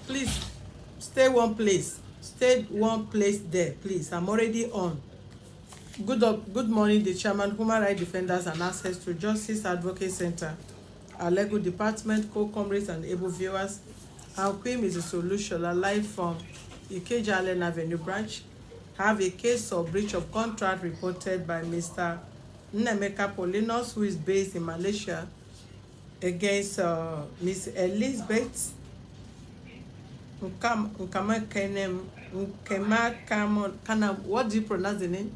Please stay one place. Stay one place there, please. I'm already on. Good morning, the chairman, Human Rights Defenders and Access to Justice Advocate Center, our legal department, co-comrades and able viewers. Our queen is a solution alive from Ikeja Allen Avenue branch. Have a case of breach of contract reported by Mr. Paulinus, who is based in Malaysia, against Ms. Elizabeth Nkemakonam. What do you pronounce the name?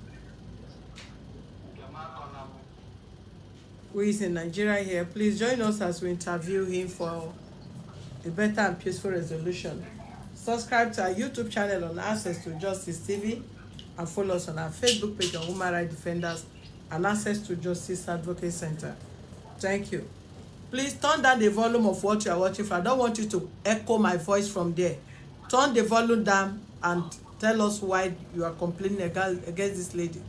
Who is in Nigeria here. Please join us as we interview him for a better and peaceful resolution. Subscribe to our YouTube channel on Access to Justice TV and follow us on our Facebook page on Human Rights Defenders and Access to Justice Advocate Center. Thank you. Please turn down the volume of what you are watching for. I don't want you to echo my voice from there. Turn the volume down and tell us why you are complaining against this lady.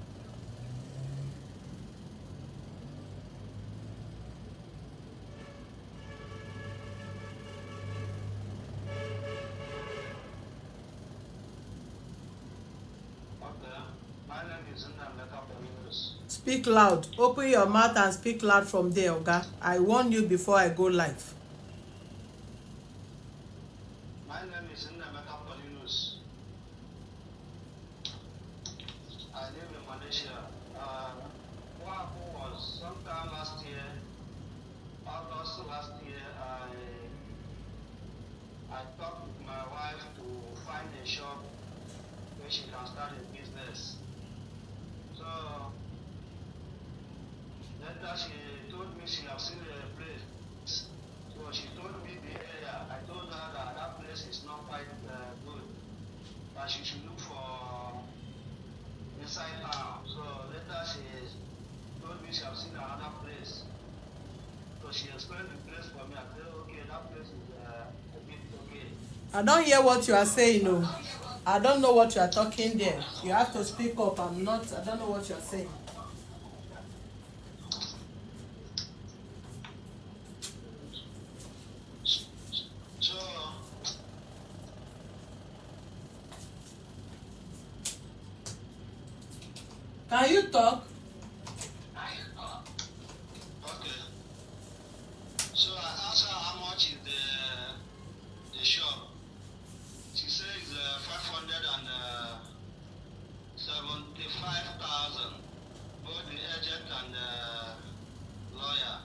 My name is Nkemakonam. Speak loud. Open your mouth and speak loud from there, Oga. I warn you before I go live. My name is Nkemakonam. I live in Malaysia. What happened was sometime last year, August last year, I talked with my wife to find a shop where she can start a business. So later she told me she has seen a place. So she told me the area. I told her that that place is not quite good, that she should look for inside town. So later she told me she has seen another place. So she explained the place for me. I said, okay, that place is a bit okay. I don't hear what you are saying, no. I don't know what you are talking there. You have to speak up. I don't know what you are saying. So Can you talk? okay. So I asked her how much is the shop. She says it's 575,000, both the agent and the lawyer.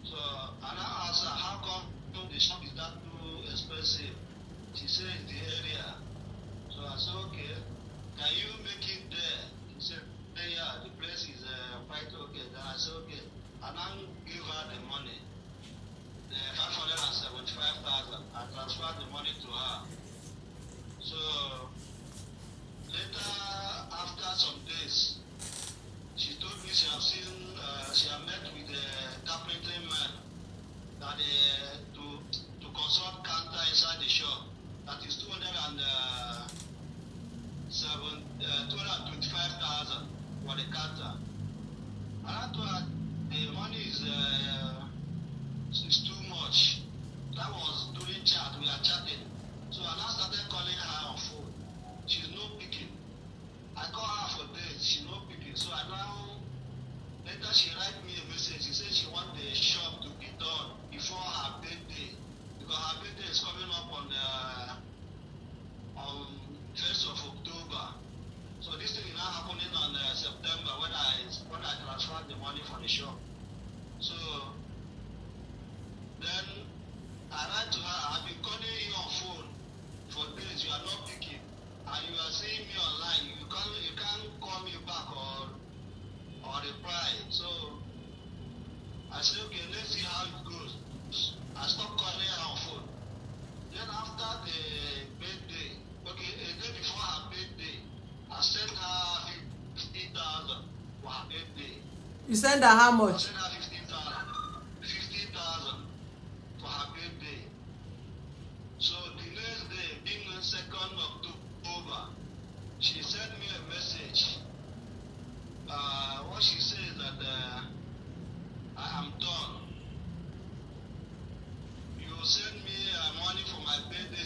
So and I asked her how come the shop is that too expensive. She says the area. So I said, okay, can you make it there? She said, yeah, the place is quite okay. Then I said, okay, and I give her the money, the 575,000. I transferred the money to her. So later, after some days, she told me she had seen, she had met with the carpentry man that to consult counter inside the shop. That is 225,000 for the counter. And I told her the money is too much. That was during chat, we are chatting. So I now started calling her on phone. She's not picking. I call her for days, she's not picking. So I now, later she write me a message. She said she wants the shop to be done before her birthday. Because her birthday is coming up on 1st of October. So this thing is now happening on September when I transferred the money for the shop. So then I write to her, I've been calling you on phone for days, you are not picking. And you are seeing me online, you can't call me back or reply. So I said, okay, let's see how it goes. I stopped calling her on phone. Then after the birthday, okay, a day before her birthday, I sent her 50,000 for her birthday. You send her how I much? sent her 50,000 for her birthday. So the next day, being the 2nd October, she sent me a message. What she says that I am done. You send me money for my birthday.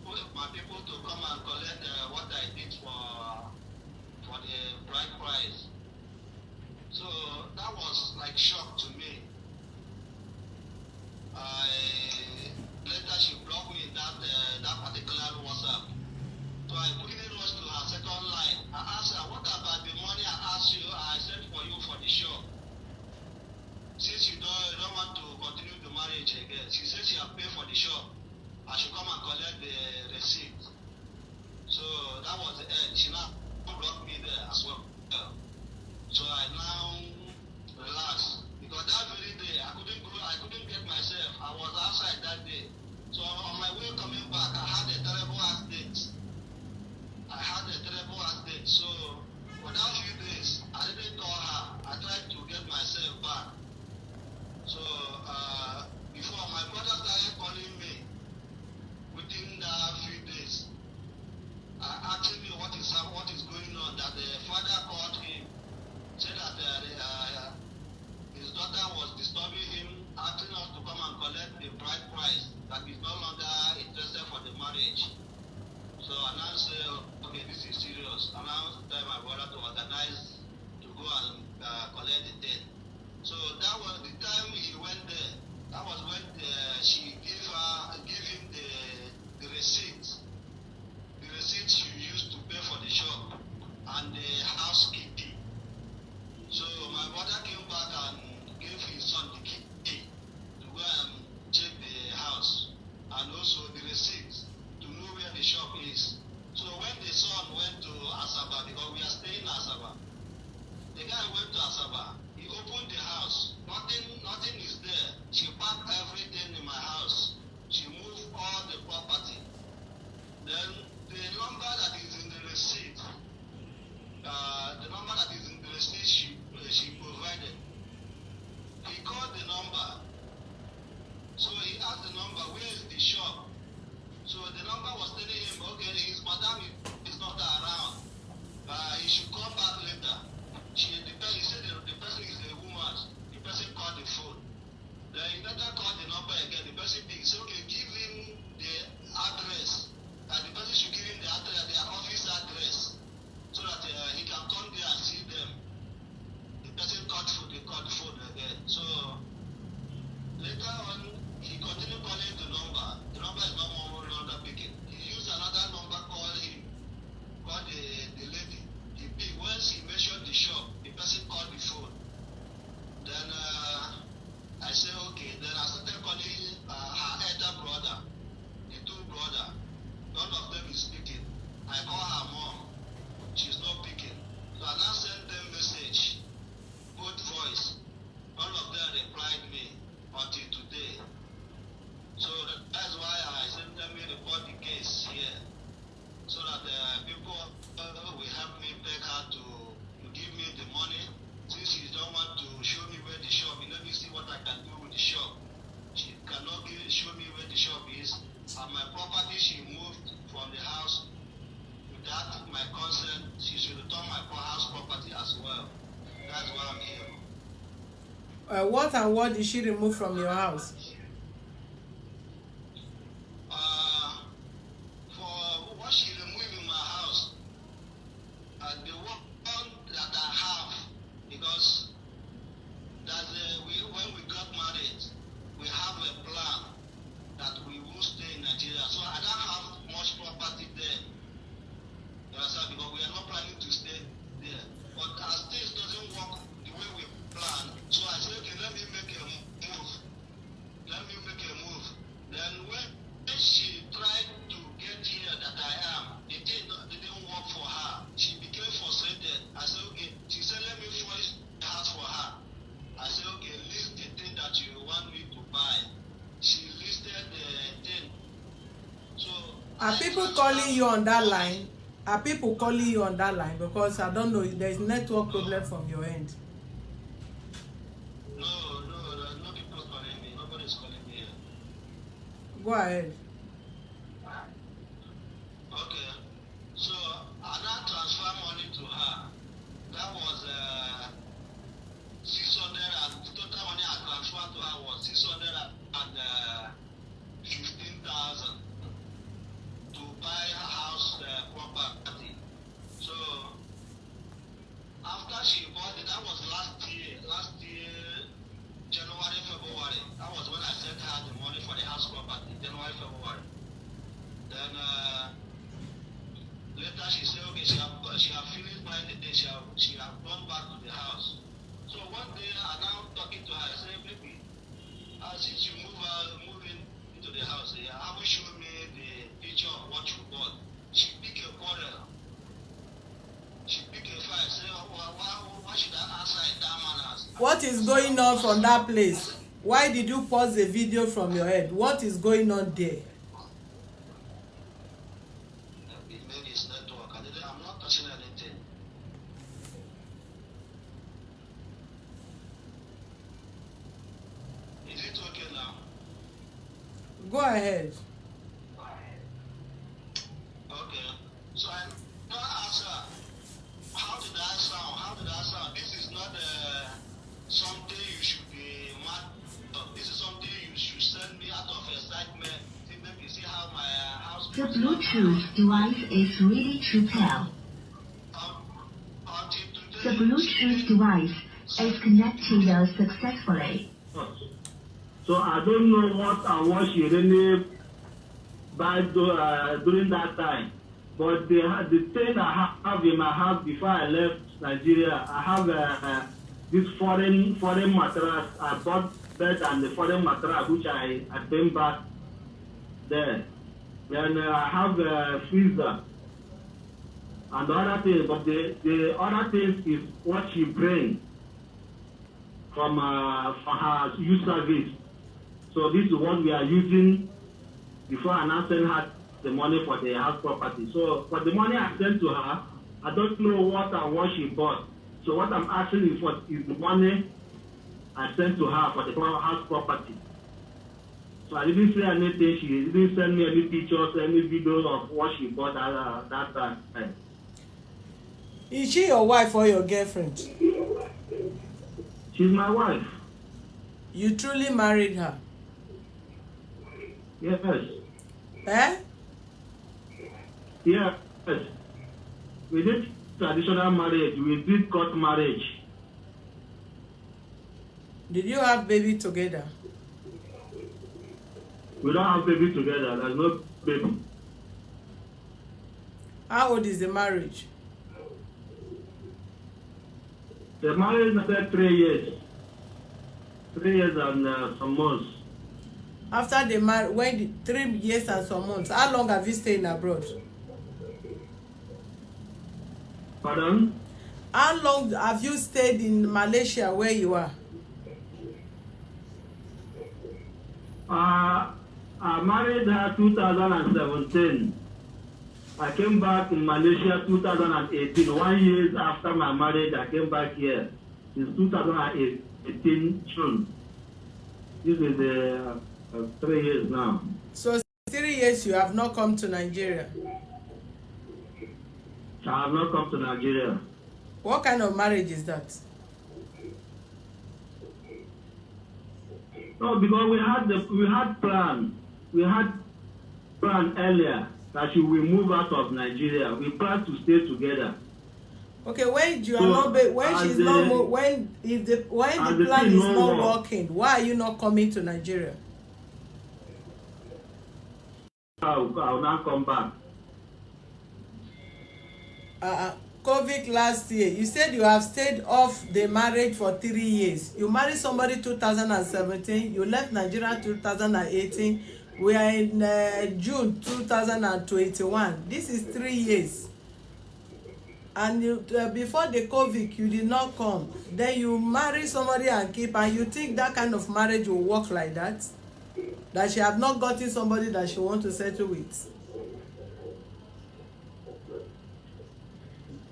people to come and collect what I did for the bride price. So that was like shock to me. Later she blocked me in that particular WhatsApp. So I quickly rushed to her second line. I asked her, what about the money I sent for you for the shop? Since you don't want to continue the marriage again, she said she had paid for the shop. I should come and collect the receipt. So that was the end. She now blocked me there as well. So I now relaxed because that very day I couldn't get myself. I was outside that day. So on my way coming back, I had a terrible accident. So for that few days, I didn't call her. I tried to get myself back. So before my brother started calling me within that few days, asking me what is going on. That the father called him, said that his daughter was disturbing him, asking us to come and collect the bride price. That he's no longer interested for the marriage. So I now say, okay, this is serious. I now tell my brother to organize to go and collect the debt. So that was the time he went there. That was when she gave him the receipt. The receipt she used to pay for the shop and the housekeeping. So my brother came back and gave his son the key to go and check the house and also the receipt to know where the shop is. So when the son went to Asaba, because we are staying in Asaba, the guy went to Asaba. He opened the house. Nothing is there. She packed everything in my house. She moved all the property. Then the number that is in the receipt, she provided. He called the number. So he asked the number, where is the shop? So the number was telling him, okay, his madam is not around. He should come back later. He said the person is a woman. The person called the phone. Then he later called the number again. The person picked. He said, okay, give him the address. And the person should give him the address, their office address, so that he can come there and see them. The person called the phone again. So later on, he continued calling the number. The number is no longer picking. He used another number, called the lady. He picked. Once he mentioned the shop, the person called the phone. Then I said, okay. Then I started calling her elder brother, the two brothers. None of them is speaking. I call her mom. She's not picking. So I now sent them message, both voice. None of them replied me until today. So that's why I sent them to report the case here, so that people will help me beg her to give me the money. Since she don't want to show me where the shop is, let me see what I can do with the shop. She cannot show me where the shop is. And my property, she moved from the house without my consent. She should return my house property as well. That's why I'm here. What and what did she remove from your house? For what she removed in my house, the one that I have, because when we got married, we have a plan that we will stay in Nigeria. So I don't have much property there. You understand? Because we are not planning to stay there. But as things doesn't work the way we plan, so I said, okay, let me make a move. Then when she tried to get here that I am, it didn't work for her. She became frustrated. I said, okay. She said, let me furnish the house for her. I said, okay, list the thing that you want me to buy. She listed the thing. So Are people calling you on that line? Are people calling you on that line? Because I don't know, there's network problem from your end. No people calling me. Nobody's calling me here. Go ahead. Okay. So I now transfer money to her. That was 600, and the total money I transferred to her was 615,000 to Then later she said, okay, she have finished buying the day, she have gone back to the house. So one day I now talking to her, I say, baby, since you move into the house, haven't shown me the picture of what you bought. She pick a quarrel. She pick a fight. Say, why should I answer in that manner? What is going on from that place? Why did you pause the video from your head? What is going on there? Maybe it's network. I'm not touching anything. Is it okay now? Go ahead. Okay. So I now ask her, how did that sound? How did that sound? This is not something you should be mad of. This is something you should send me out of excitement. See how my house. The Bluetooth device is ready to pair. The Bluetooth device is connected successfully. So I don't know what she really buy during that time. But the thing I have in my house before I left Nigeria, I have this foreign mattress. I bought bed and the foreign mattress which I came back there. Then I have a freezer and the other thing. But the other thing is what she brings from her youth service. So this is what we are using before I now send her the money for the house property. So for the money I sent to her, I don't know what she bought. So what I'm asking is the money I sent to her for the house property. So I didn't say anything. She didn't send me any pictures, any videos of what she bought at that time. Is she your wife or your girlfriend? She's my wife. You truly married her? Yes. Eh? Yes. We did traditional marriage. We did court marriage. Did you have baby together? We don't have baby together. There's no baby. How old is the marriage? The marriage is about 3 years. 3 years and some months. After the marriage, 3 years and some months, how long have you stayed abroad? Pardon? How long have you stayed in Malaysia where you are? I married her 2017. I came back in Malaysia 2018. 1 year after my marriage, I came back here. Since 2018 June. This is 3 years now. So 3 years you have not come to Nigeria? I have not come to Nigeria. What kind of marriage is that? No, because we had plan earlier that she will move out of Nigeria. We plan to stay together. Okay, when you are not when she's not when the plan is not working, why are you not coming to Nigeria? I'll now come back. COVID last year, you said you have stayed off the marriage for 3 years. You married somebody 2017, you left Nigeria 2018. We are in June 2021. This is 3 years. And you, before the COVID, you did not come. Then you marry somebody and keep, and you think that kind of marriage will work like that? That she have not gotten somebody that she want to settle with?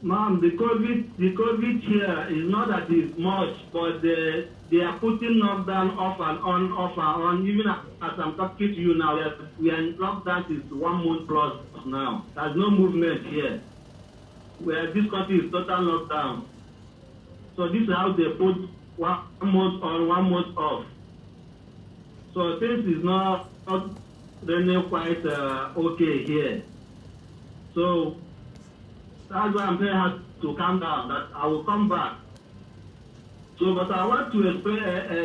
Ma'am, the COVID here is not that it's much, but they are putting lockdown off and on. Even as I'm talking to you now, we are in lockdown since 1 month plus now. There's no movement here. Where this country is total lockdown. So this is how they put 1 month on, 1 month off. So things is not really quite okay here. So that's why I'm saying I have to calm down, that I will come back. So, but I want to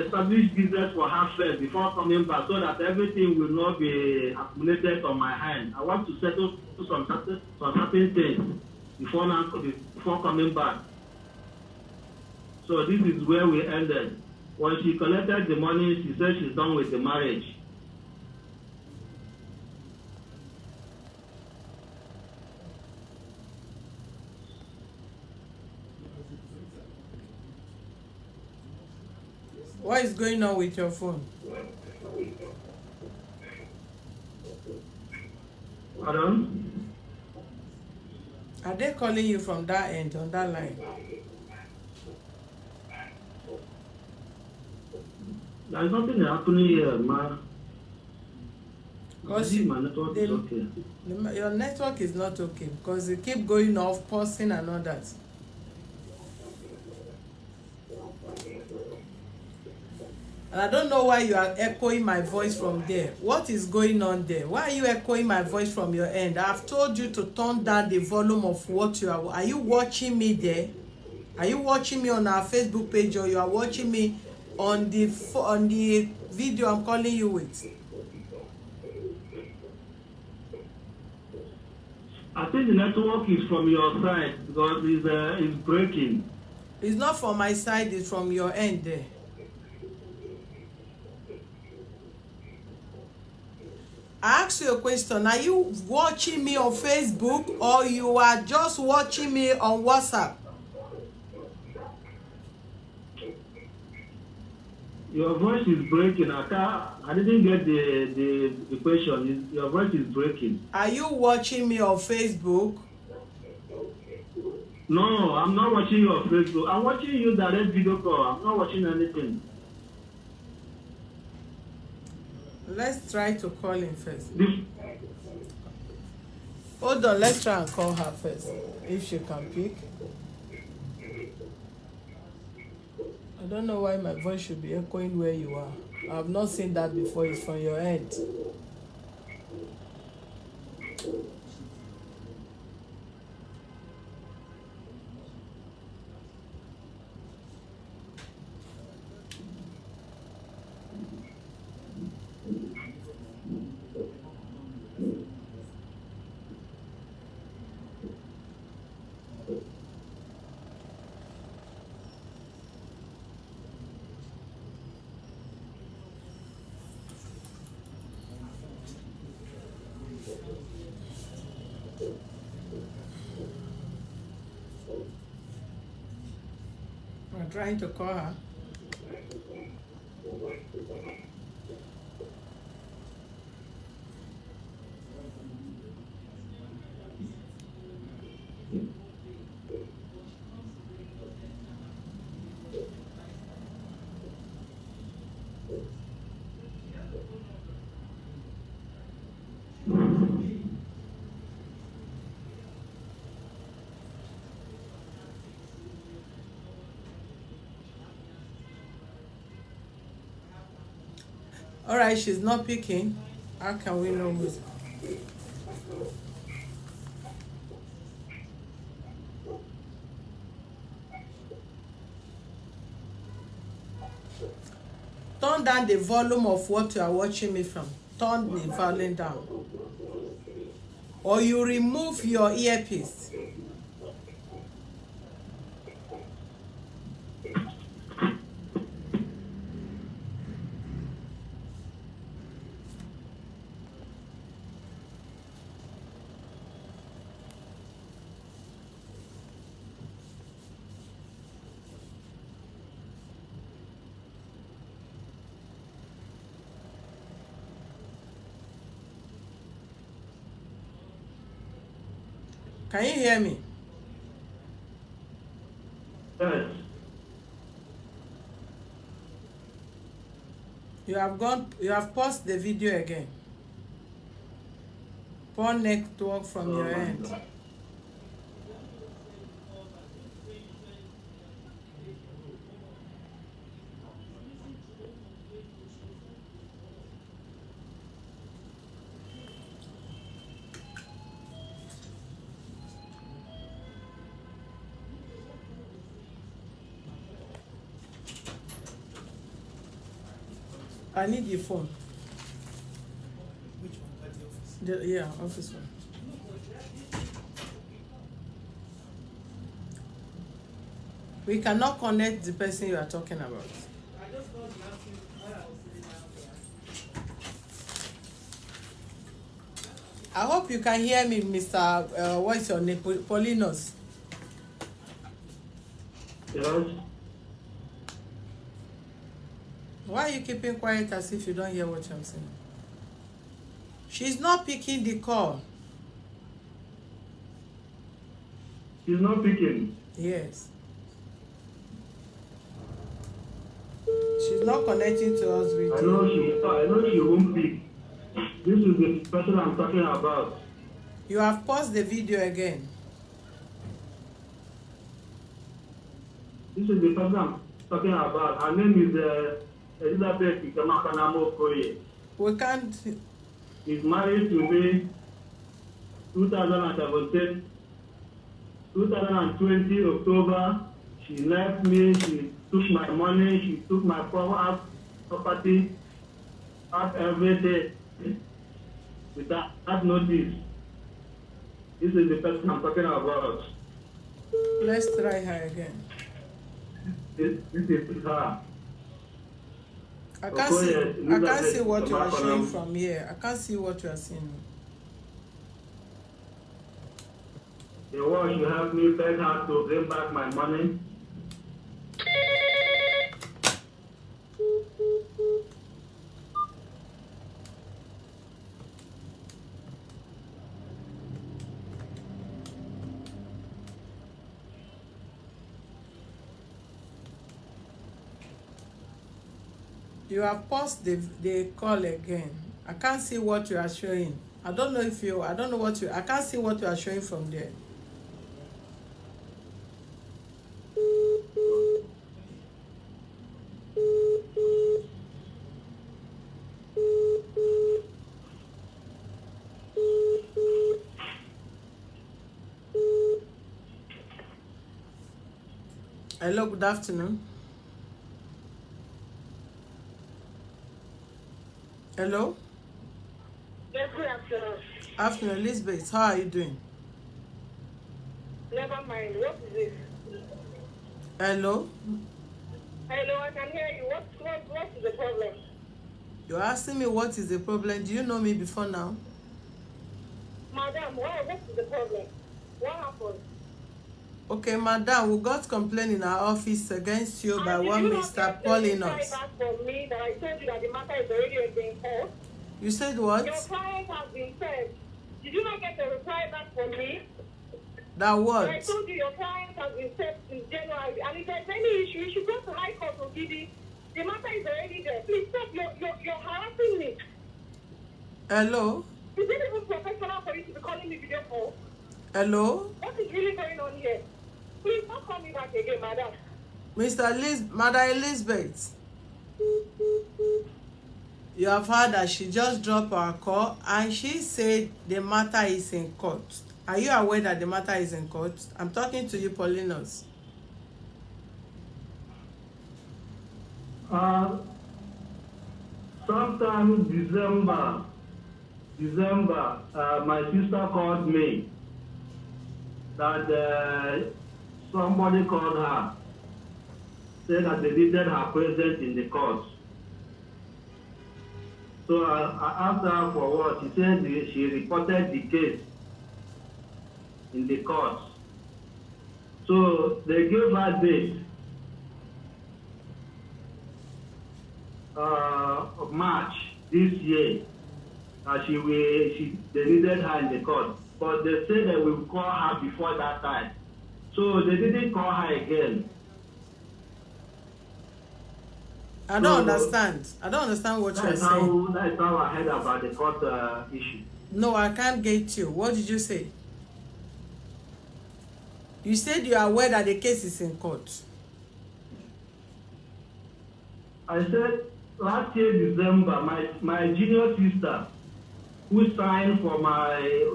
establish business for her first before coming back, so that everything will not be accumulated on my hand. I want to settle some certain things before coming back. So this is where we ended. When she collected the money, she said she's done with the marriage. What is going on with your phone? Pardon? Are they calling you from that end, on that line? There's nothing happening here, ma. Because My network is okay. your network is not okay because you keep going off, pausing and all that. And I don't know why you are echoing my voice from there. What is going on there? Why are you echoing my voice from your end? I've told you to turn down the volume of what you are. Are you watching me there? Are you watching me on our Facebook page, or you are watching me on the video I'm calling you with? I think the network is from your side because it's breaking. It's not from my side, it's from your end there. I ask you a question. Are you watching me on Facebook, or you are just watching me on WhatsApp? Your voice is breaking. I didn't get the question. Your voice is breaking. Are you watching me on Facebook? No, I'm not watching you on Facebook. I'm watching you direct video call. I'm not watching anything. Let's try to call him first. This, Hold on, let's try and call her first, if she can pick. I don't know why my voice should be echoing where you are. I have not seen that before. It's from your end. I'm trying to call her. All right, she's not picking. How can we know who's? Turn down the volume of what you are watching me from. Turn the volume down. Or you remove your earpiece. Can you hear me? yes. You have paused the video again. Poor network from your end. I need the phone. Which one? At the office? Yeah, office one. We cannot connect the person you are talking about. I just know the answer why I was sitting down there. I hope you can hear me, Mr. What is your name? Paulinus. Yes. Why are you keeping quiet as if you don't hear what I'm saying? She's not picking the call. She's not picking. Yes. She's not connecting to us with I know she won't pick. This is the person I'm talking about. You have paused the video again. This is the person I'm talking about. Her name is Elizabeth Nkemakonam Dupe. We can't. She's married to me 2017. 2020 October, she left me, she took my money, she took my property, out everything without notice. This is the person I'm talking about. Let's try her again. This is her. I can't see what you are showing from here. I can't see what you are seeing. The one you help me beg her to bring back my money. You have paused the call again. I can't see what you are showing. I don't know what you, I can't see what you are showing from there. Hello, good afternoon. Hello? Yes, good afternoon. Afternoon, Elizabeth. How are you doing? Never mind. What is this? Hello? Hello, I can hear you. What is the problem? You're asking me what is the problem. Do you know me before now? Madam, what is the problem? What happened? Okay, madam, we got complaint in our office against you by one Mr. Paulinus. From me that I told you that the matter is already being called. You said what? Your client has been served. Did you not get a reply back from me? That what? I told you your client has been served since January, and if there's any issue, you should go to High Court of Gidi. The matter is already there. Please stop. You're harassing me. Hello? Is it even professional for you to be calling me video call? Hello? What is really going on here? Please don't call me back again, madam. Madam Elizabeth. You have heard that she just dropped our call and she said the matter is in court. Are you aware that the matter is in court? I'm talking to you, Paulinus. Sometime December, my sister called me that somebody called her, said that they needed her presence in the court. So I asked her for what. She said she reported the case in the court. So they gave her date of March this year. They needed her in the court, but they said they will call her before that time. So they didn't call her again. I don't understand. I don't understand what you're saying. That's how I heard about the court issue. No, I can't get you. What did you say? You said you are aware that the case is in court. I said last year December, my junior sister, who signed for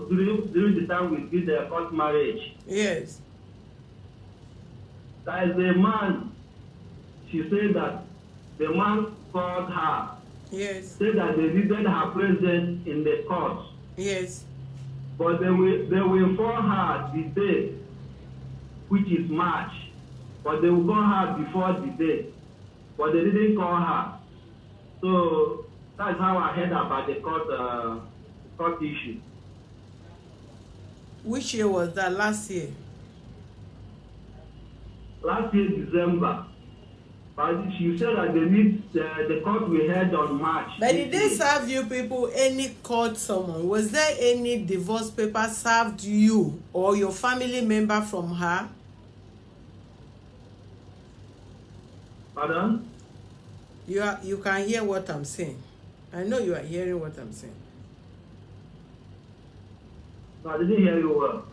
during the time we did the court marriage. Yes. There is a man. She said that the man called her Yes. said that they needed her presence in the court. Yes. But they will inform her the date, which is March. But they will call her before the date. But they didn't call her. So that's how I heard about the court issue. Which year was that? Last year? Last year, December. But she said that they need the court we held on March. But did they serve you people any court summon? Was there any divorce paper served you or your family member from her? Pardon? You can hear what I'm saying. I know you are hearing what I'm saying. No, I didn't hear you well.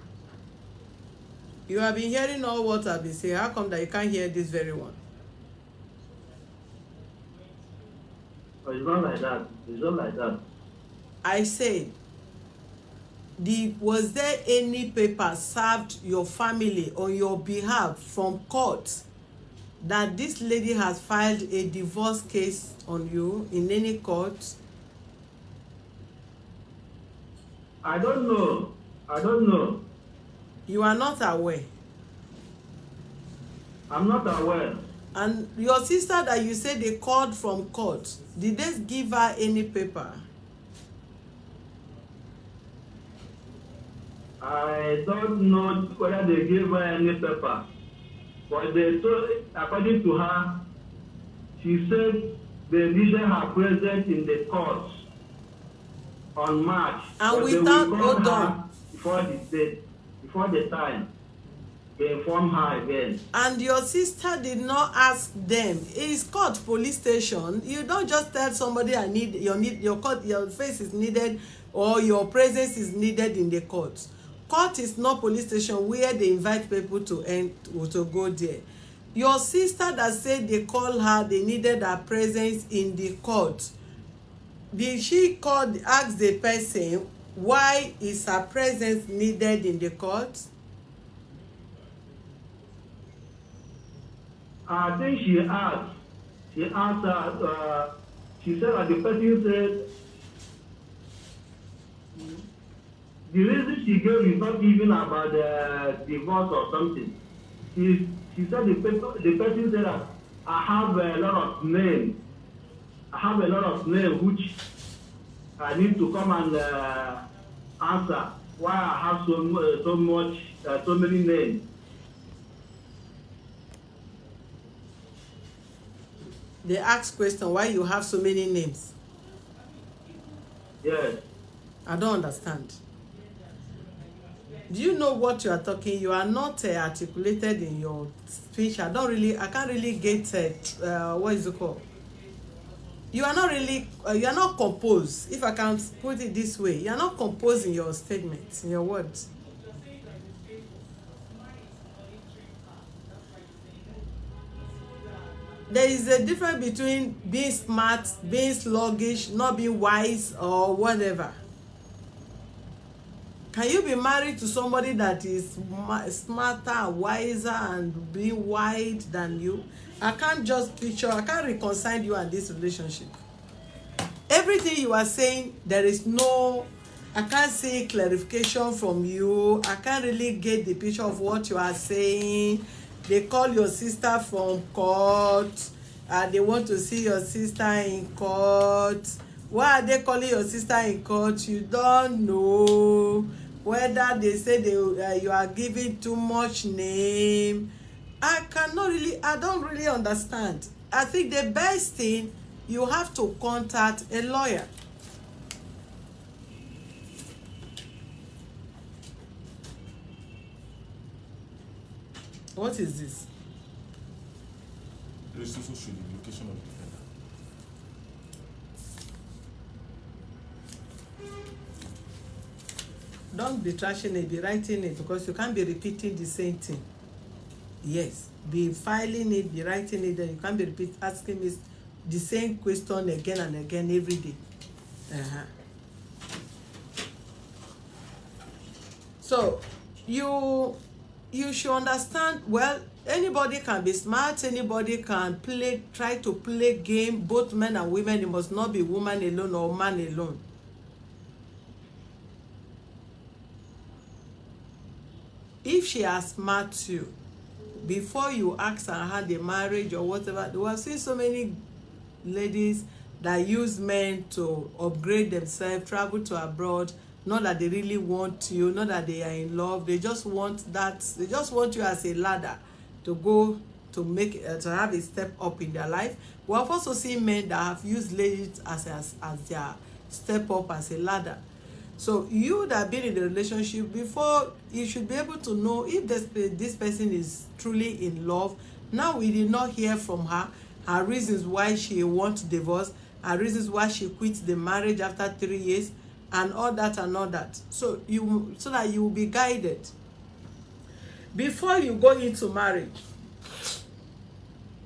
You have been hearing all what I've been saying. How come that you can't hear this very one? No, it's not like that. It's not like that. I said, was there any paper served your family on your behalf from court that this lady has filed a divorce case on you in any court? I don't know. I don't know. You are not aware. I'm not aware. And your sister that you said they called from court, did they give her any paper? I don't know whether they gave her any paper. But they told, according to her, she said they needed her presence in the court on March. And but without, they will call hold her on. before the date, before the time. They inform her again. And your sister did not ask them. It's court, police station. You don't just tell somebody I need your court, your face is needed or your presence is needed in the court. Court is not police station where they invite people to go there. Your sister that said they called her, they needed her presence in the court. Did she ask the person why is her presence needed in the court? I think she asked her, she said that the person said, the reason she gave is not even about the divorce or something. She said the person said that I have a lot of names. I have a lot of names which I need to come and answer why I have so many names. They ask question why you have so many names. Yes. I don't understand. Do you know what you are talking? You are not articulated in your speech. I can't really get what is it called? You are not composed. If I can put it this way, you are not composed in your statements, in your words. There is a difference between being smart, being sluggish, not being wise or whatever. Can you be married to somebody that is smarter and wiser and being wide than you? I can't reconcile you and this relationship. Everything you are saying, I can't see clarification from you. I can't really get the picture of what you are saying. They call your sister from court. They want to see your sister in court. Why are they calling your sister in court? You don't know. Whether they say you are giving too much name. I don't really understand. I think the best thing, you have to contact a lawyer. What is this? There is also showing the location of the defender. Don't be trashing it, be writing it, because you can't be repeating the same thing. Yes, be filing it, be writing it, then you can't be asking me the same question again and again every day. So you should understand. Well, Anybody can be smart, anybody can try to play game, both men and women. It must not be woman alone or man alone. If she has smart you, before you ask her hand in marriage or whatever, we have seen so many ladies that use men to upgrade themselves, travel to abroad, not that they really want you, not that they are in love, they just want you as a ladder to go to to have a step up in their life. We have also seen men that have used ladies as their step up as a ladder. So you that have been in the relationship before, you should be able to know if this person is truly in love. Now we did not hear from her reasons why she wants divorce, her reasons why she quit the marriage after 3 years, and all that and all that. So that you will be guided. Before you go into marriage,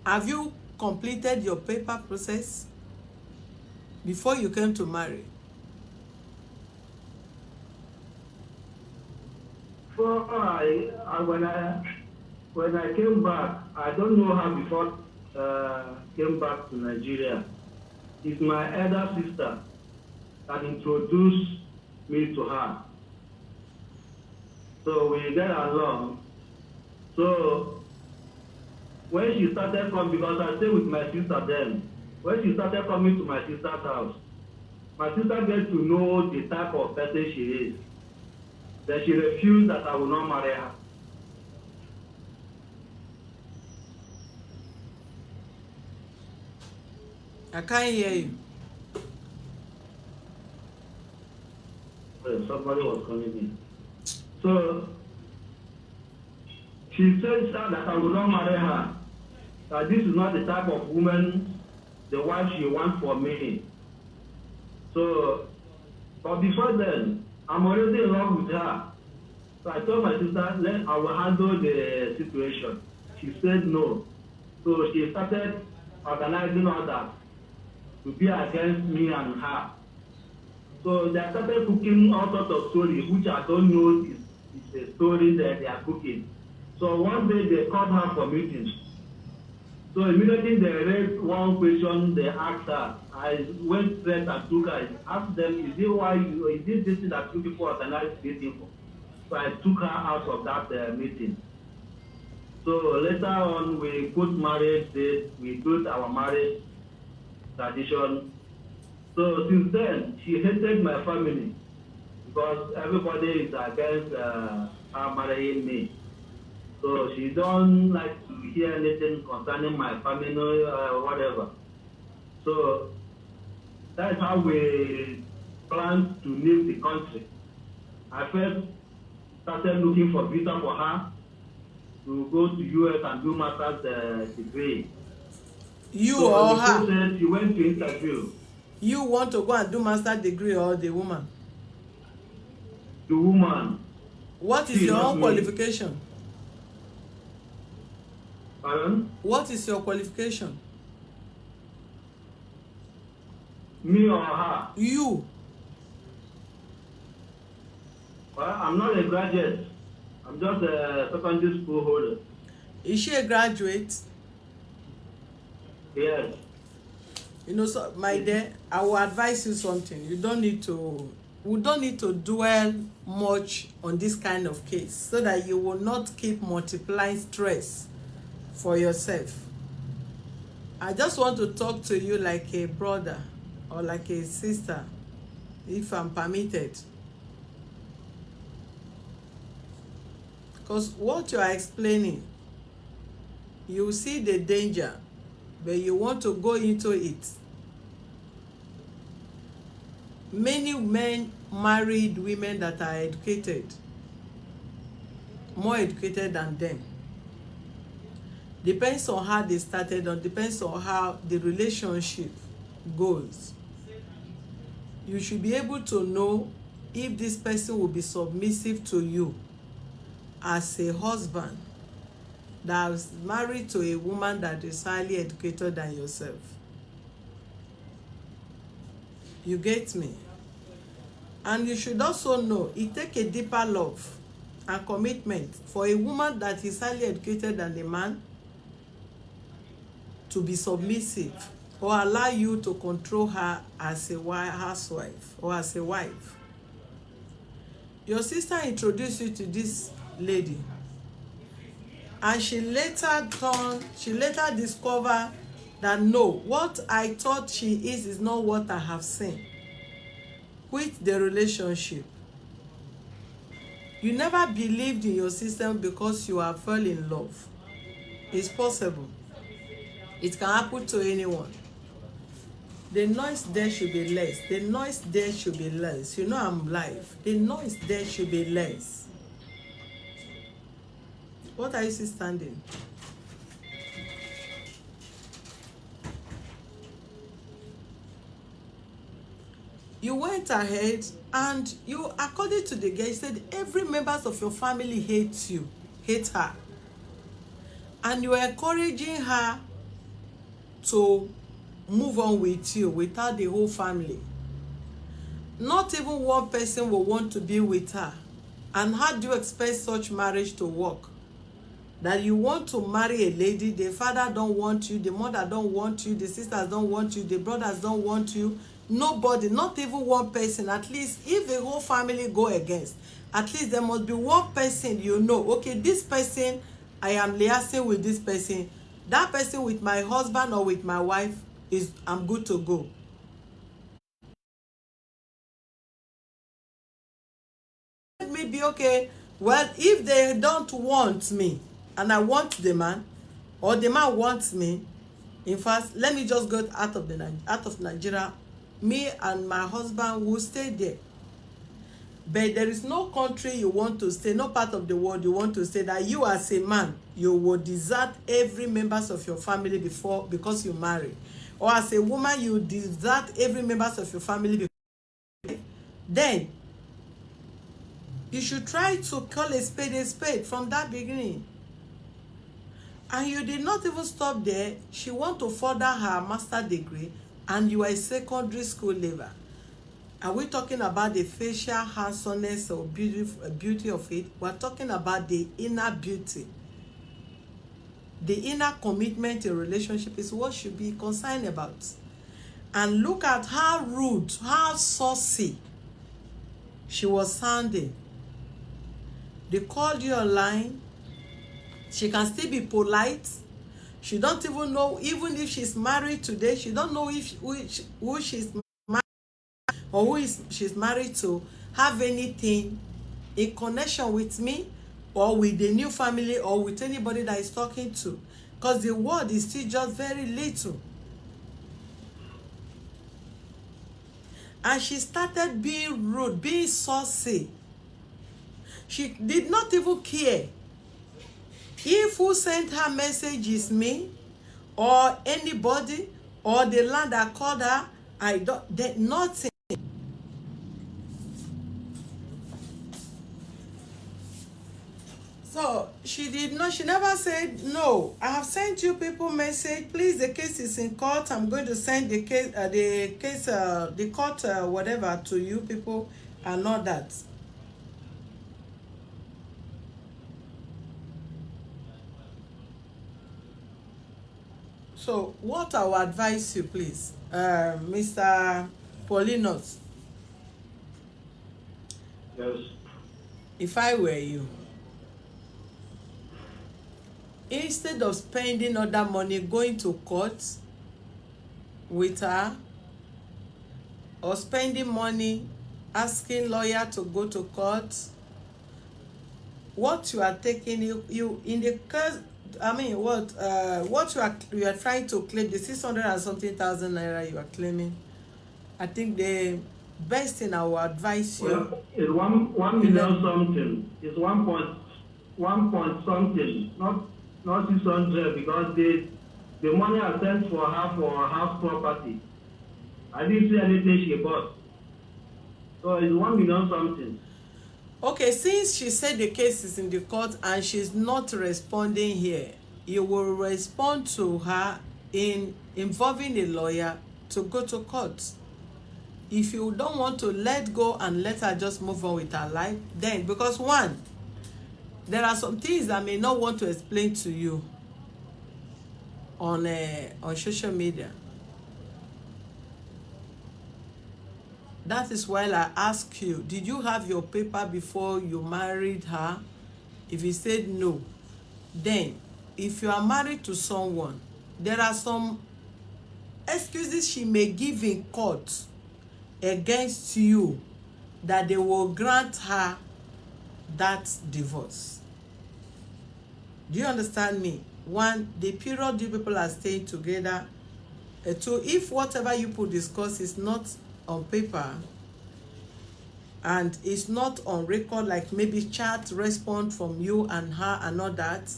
have you completed your paper process before you came to marry? When I came back, I don't know how before came back to Nigeria. It's my elder sister that introduced me to her. So we get along. So when she started coming, because I stayed with my sister then, when she started coming to my sister's house, my sister gets to know the type of person she is. Then she refused that I will not marry her. I can't hear you. Somebody was calling me. So she said that I will not marry her. That this is not the type of woman, the wife she wants for me. So, but before then, I'm already in love with her. So I told my sister, then I will handle the situation. She said no. So she started organizing others to be against me and her. So they started cooking all sorts of stories, which I don't know is a story that they are cooking. So one day they called her for meetings. So immediately they raised one question, they asked her. I went straight and took her, asked them, is this thing that you people organize meeting for? So I took her out of that meeting. So later on, we put marriage date, we built our marriage tradition. So since then, she hated my family because everybody is against her marrying me. So she don't like to hear anything concerning my family or whatever. So that's how we plan to leave the country. I first started looking for visa for her to go to US and do master's degree. You so or the her? process, she went to interview. You want to go and do master's degree or the woman? The woman. What is your own qualification? Pardon? What is your qualification? Me or her? You. Well, I'm not a graduate. I'm just a secondary school holder. Is she a graduate? Yes. You know, so my dear, I will advise you something. We don't need to dwell much on this kind of case so that you will not keep multiplying stress for yourself. I just want to talk to you like a brother or like a sister, if I'm permitted. Because what you are explaining, you see the danger, but you want to go into it. Many men married women that are educated, more educated than them. Depends on how they started, or depends on how the relationship goes. You should be able to know if this person will be submissive to you as a husband that is married to a woman that is highly educated than yourself. You get me? And you should also know it takes a deeper love and commitment for a woman that is highly educated than a man to be submissive or allow you to control her as a housewife or as a wife. Your sister introduced you to this lady, and she later discovered that no, what I thought she is not what I have seen with the relationship. You never believed in your system because you have fell in love. It's possible. It can happen to anyone. The noise there should be less. The noise there should be less. You know I'm live. The noise there should be less. What are you still standing? You went ahead and you, according to the guy, said every members of your family hates you, hate her. And you are encouraging her to move on with you without the whole family. Not even one person will want to be with her. And how do you expect such marriage to work? That you want to marry a lady, the father don't want you, the mother don't want you, the sisters don't want you, the brothers don't want you, nobody, not even one person. At least if the whole family go against, at least there must be one person you know, okay, this person, I am liaising with this person, that person with my husband or with my wife, is I'm good to go. Maybe okay, well, if they don't want me and I want the man, or the man wants me, in fact, let me just go out of Nigeria. Me and my husband will stay there. But there is no country you want to stay, no part of the world you want to stay, that you as a man, you will desert every members of your family because you marry. Or as a woman, you desert every members of your family because then you should try to call a spade from that beginning. And you did not even stop there. She want to further her master degree, and you are a secondary school level. Are we talking about the facial handsomeness or beauty of it? We're talking about the inner beauty. The inner commitment in relationship is what should be concerned about. And look at how rude, how saucy she was sounding. They called you online. She can still be polite. She don't even know, even if she's married today, she don't know if who she's married or she's married to have anything in connection with me or with the new family or with anybody that is talking to, because the word is still just very little. And she started being rude, being saucy. She did not even care if who sent her message is me or anybody or the land that called her. Nothing. So she never said, no, I have sent you people message, please, the case is in court, I'm going to send the court whatever to you people, and all that. So what I will advise you, please, Mr. Paulinus. Yes. If I were you, instead of spending other money going to court with her, or spending money asking lawyer to go to court, what you are taking, you in the case, I mean, what you are trying to claim, the 600 and something thousand naira you are claiming, I think the best thing I will advise you. Well, it's 1 million something. It's 1 point something, not 600, because the money I sent for her for house property, I didn't see anything she bought. So it's 1 million something. Okay, since she said the case is in the court and she's not responding here, you will respond to her in involving a lawyer to go to court. If you don't want to let go and let her just move on with her life, then, because one, there are some things I may not want to explain to you on social media. That is why I ask you, did you have your paper before you married her? If you said no, then if you are married to someone, there are some excuses she may give in court against you that they will grant her that divorce. Do you understand me? One, the period you people are staying together. Two, if whatever you people discuss is not on paper and it's not on record, like maybe chat response from you and her and all that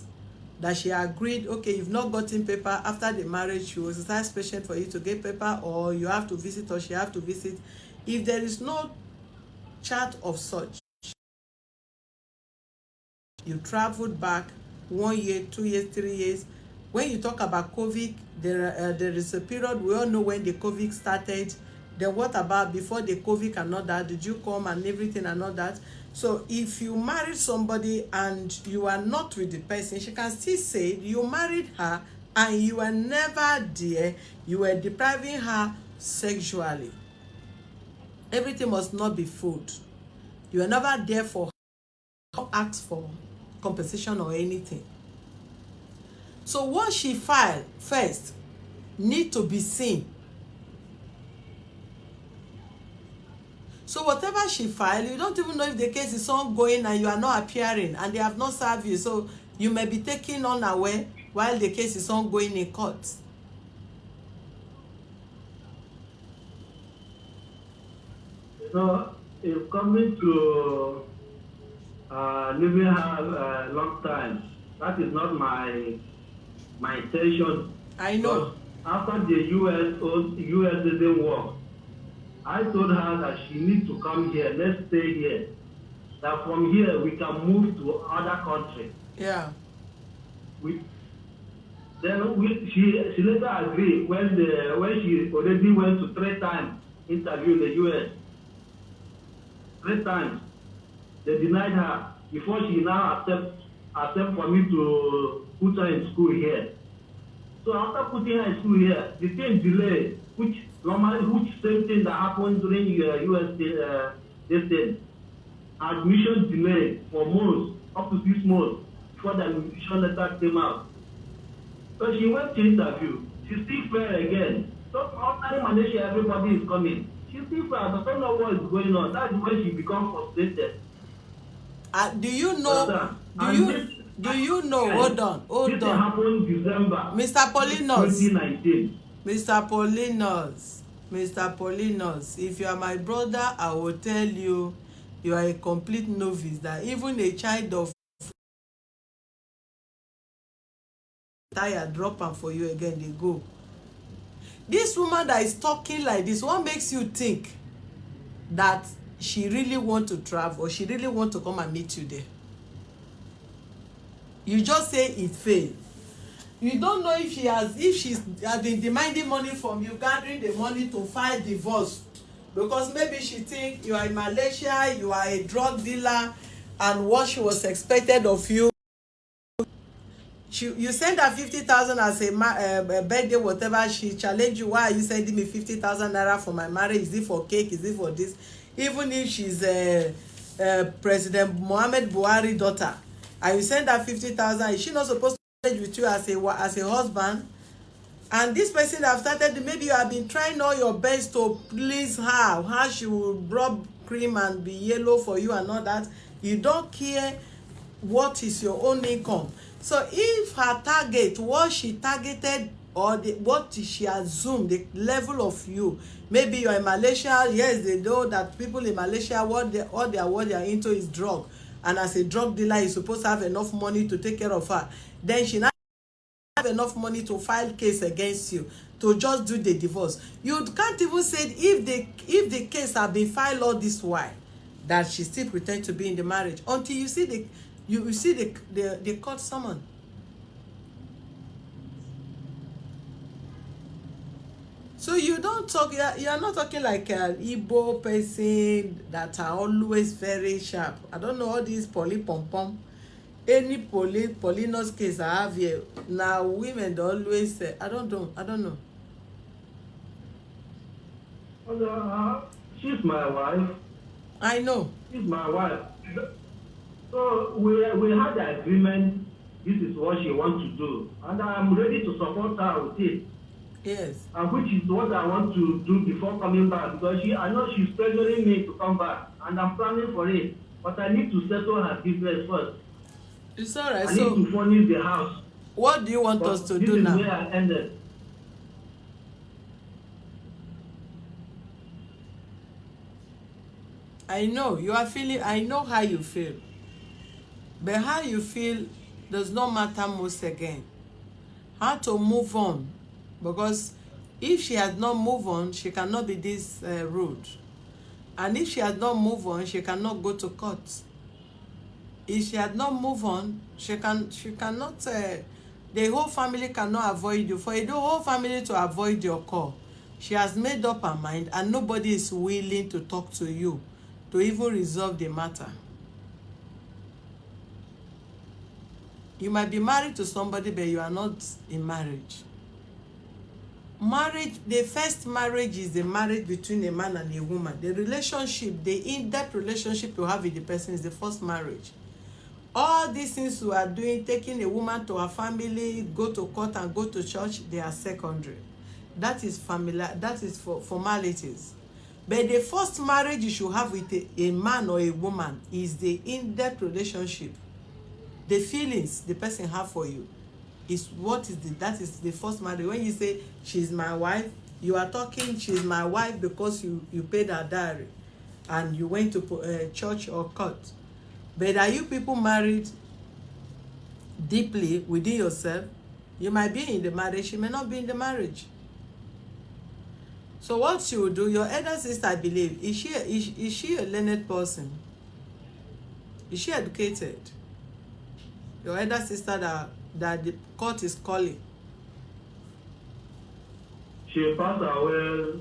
she agreed, okay, you've not gotten paper after the marriage, she was exercise patient for you to get paper, or you have to visit or she have to visit. If there is no chat of such, you traveled back 1 year, 2 years, 3 years. When you talk about COVID, there is a period, we all know when the COVID started. Then what about before the COVID and all that? Did you come and everything and all that? So if you married somebody and you are not with the person, she can still say you married her and you were never there. You were depriving her sexually. Everything must not be food. You were never there for her, ask for compensation or anything. So what she filed first need to be seen. So whatever she filed, you don't even know if the case is ongoing and you are not appearing and they have not served you. So you may be taken unaware while the case is ongoing in court. So if coming to living her a long time, that is not my intention. I know. But after the US didn't work, I told her that she needs to come here. Let's stay here. That from here we can move to other countries. Yeah. She later agreed when she already went to 3 times interview in the US. 3 times. They denied her before she now accept for me to put her in school here. So after putting her in school here, the thing delayed, which same thing that happened during US this thing. Admission delayed for months, up to 6 months, before the admission letter came out. So she went to interview. She still failed again. So after Malaysia, everybody is coming. She still failed. I don't know what is going on. That's when she becomes frustrated. Do you know? Do you know? Hold on. This happened December. Mr. Paulinus. 2019. Mr. Paulinus, if you are my brother, I will tell you, you are a complete novice. That even a child of tired, drop am for you again, they go. This woman that is talking like this, what makes you think that she really want to travel or she really want to come and meet you there? You just say it failed. You don't know if she has been demanding money from you, gathering the money to file divorce, because maybe she think you are in Malaysia, you are a drug dealer, and what she was expected of you. You send her 50,000 as a birthday, whatever. She challenge you. Why are you sending me 50,000 naira for my marriage? Is it for cake? Is it for this? Even if she's President Muhammad Buhari daughter, and you send her 50,000, is she not supposed to with you as a husband? And this person have started, maybe you have been trying all your best to please her, how she will rub cream and be yellow for you and all that. You don't care what is your own income. So if her target, what she targeted, or what she assumed, the level of you, maybe you're in Malaysia, yes, they know that people in Malaysia, what they are into is drug, and as a drug dealer, you're supposed to have enough money to take care of her. Then she now have enough money to file case against you, to just do the divorce. You can't even say if the case have been filed all this while, that she still pretend to be in the marriage until you see the court summon. So you don't talk, you are not talking like an Igbo person that are always very sharp. I don't know all these poly pom pom. any Paulinus case I have here, now women dey always say, I don't know. She's my wife. I know. She's my wife. So we had the agreement. This is what she wants to do, and I'm ready to support her with it. Yes. And which is what I want to do before coming back, because I know she's pressuring me to come back, and I'm planning for it. But I need to settle her business first. It's all right. I need to furnish the house. What do you want us to do now? This is where I ended. I know you are feeling, I know how you feel. But how you feel does not matter most again. How to move on. Because if she has not moved on, she cannot be this rude. And if she has not moved on, she cannot go to court. If she had not moved on, she cannot, the whole family cannot avoid you. For the whole family to avoid your call, she has made up her mind and nobody is willing to talk to you to even resolve the matter. You might be married to somebody, but you are not in marriage. Marriage, the first marriage is the marriage between a man and a woman. The relationship, the in-depth relationship you have with the person is the first marriage. All these things you are doing, taking a woman to her family, go to court and go to church, they are secondary. That is familiar, that is for formalities. But the first marriage you should have with a man or a woman is the in-depth relationship. The feelings the person have for you is that is the first marriage. When you say she's my wife, you are talking she's my wife because you paid her dowry and you went to church or court. But are you people married deeply within yourself? You might be in the marriage, you may not be in the marriage. So what she will do, your elder sister, I believe, is she a learned person? Is she educated? Your elder sister that the court is calling. She passed away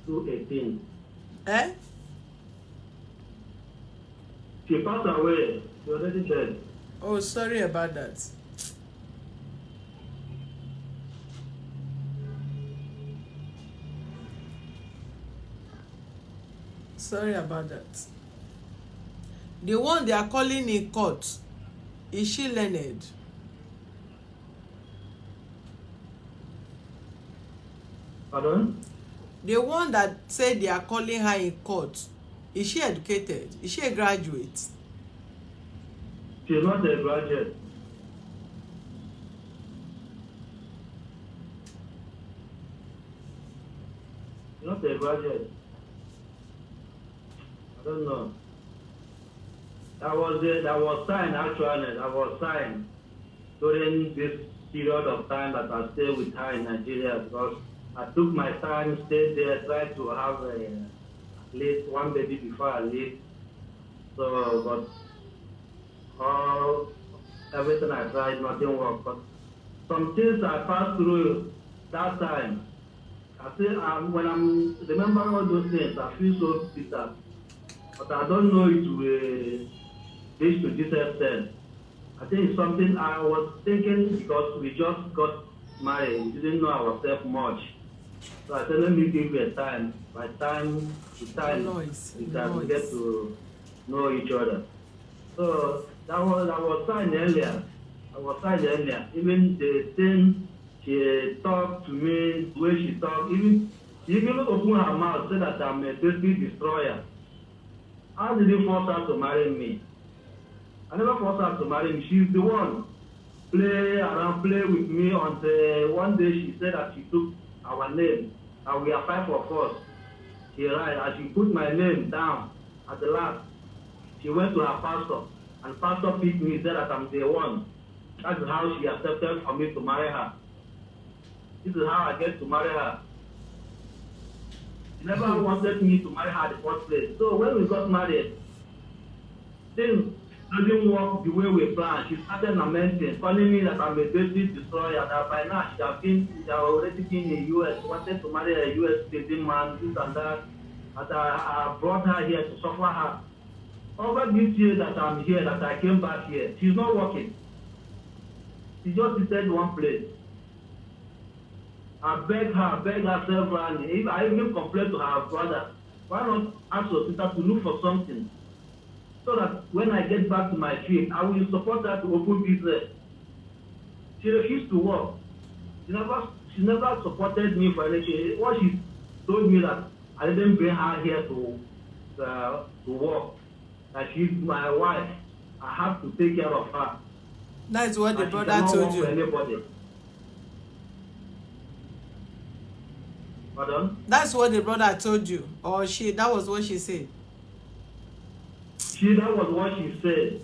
2018. Eh? She passed away. She already dead. Oh, sorry about that. Sorry about that. The one they are calling in court, is she learned? Pardon? The one that said they are calling her in court, is she educated? Is she a graduate? She's not a graduate. She's not a graduate. I don't know. That was signed actually. That was signed during this period of time that I stayed with her in Nigeria, because I took my time, stayed there, tried to have at least one baby before I leave. So, but everything I tried, nothing worked. But some things I passed through that time, I say when I'm remembering all those things, I feel so bitter. But I don't know it will reach to this extent. I think it's something I was thinking, because we just got married, we didn't know ourselves much. So I said, let me give it time. By time to time, we can get to know each other. So that was signed earlier. Even the thing she talked to me, the way she talked, she even opened her mouth, said that I'm a destiny destroyer. I didn't force her to marry me. I never forced her to marry me. She's the one play with me until one day she said that she took our name and we are 5 of us. She lied and she put my name down at the last. She went to her pastor and pastor picked me, said that I'm the one. That's how she accepted for me to marry her. This is how I get to marry her. She never wanted me to marry her in the first place. So when we got married, things didn't work the way we planned. She started lamenting, calling me that I'm a destiny destroyer, that by now she had already been in the US, wanted to marry a US citizen man, this and that. And I brought her here to suffer her. Over this year that I'm here, that I came back here, she's not working. She just seated one place. I beg her severally. If I even complained to her brother, why not ask your sister to look for something? So that when I get back to my field, I will support her to open business. She refused to work. She never supported me for anything. What she told me that I didn't bring her here to work. That she's my wife. I have to take care of her. That's what the brother told told you. Anybody. Pardon? That's what the brother told you, or she? That was what she said. That was what she said,